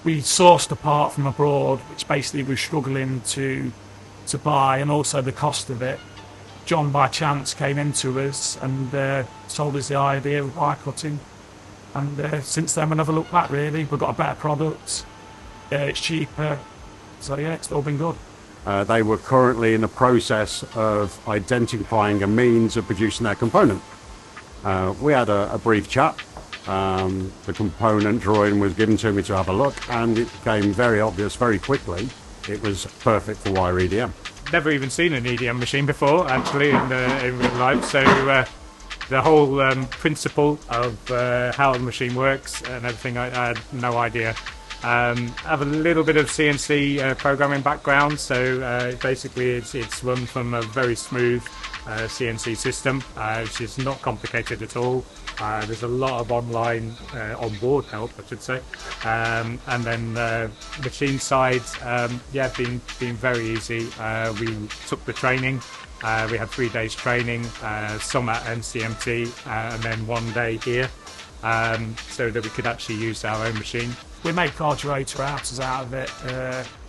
we sourced a part from abroad, which basically we're struggling to buy, and also the cost of it. Jon, by chance, came into us and told us the idea of wire cutting, and since then we never looked back really. We've got a better product, it's cheaper, so yeah, it's all been good. They were currently in the process of identifying a means of producing their component. We had a brief chat. The component drawing was given to me to have a look, and it became very obvious very quickly it was perfect for wire EDM. Never even seen an EDM machine before, actually, in real life. So the whole principle of how the machine works and everything, I had no idea. I have a little bit of CNC programming background, so basically it's run from a very smooth CNC system, which is not complicated at all. There's a lot of online on-board help, I should say, and then machine side, yeah, been very easy. We took the training. We had 3 days training, some at NCMT, and then 1 day here, so that we could actually use our own machine. We make our rotor outers out of it.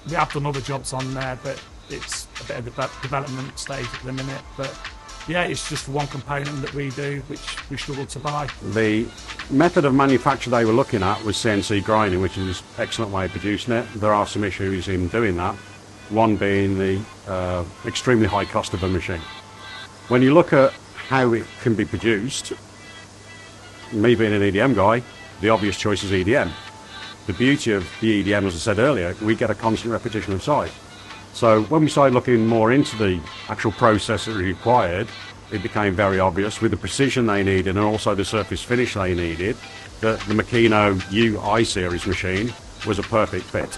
We have done other jobs on there, but it's a bit of the development stage at the minute. But yeah, it's just one component that we do, which we struggle to buy. The method of manufacture they were looking at was CNC grinding, which is an excellent way of producing it. There are some issues in doing that, one being the extremely high cost of a machine. When you look at how it can be produced, me being an EDM guy, the obvious choice is EDM. The beauty of the EDM, as I said earlier, we get a constant repetition of size. So when we started looking more into the actual process that required, it became very obvious with the precision they needed and also the surface finish they needed that the Makino U3i series machine was a perfect fit.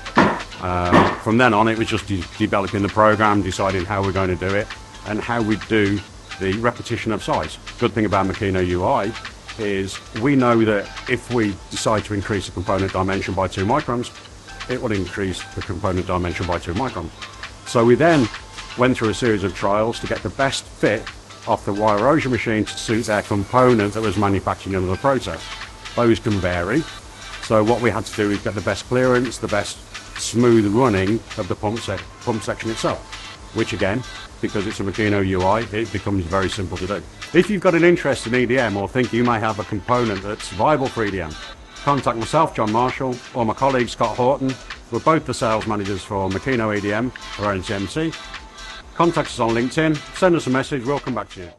From then on, it was just developing the program, deciding how we're going to do it and how we do the repetition of size. Good thing about Makino U3i is we know that if we decide to increase the component dimension by 2 microns, it will increase the component dimension by 2 microns. So we then went through a series of trials to get the best fit off the wire erosion machine to suit their component that was manufactured under the process. Those can vary. So what we had to do is get the best clearance, the best smooth running of the pump section itself, which again, because it's a Makino U3i, it becomes very simple to do. If you've got an interest in EDM or think you may have a component that's viable for EDM, contact myself, Jon Marshall, or my colleague Scott Horton. We're both the sales managers for Makino EDM or NCMT. Contact us on LinkedIn, send us a message, we'll come back to you.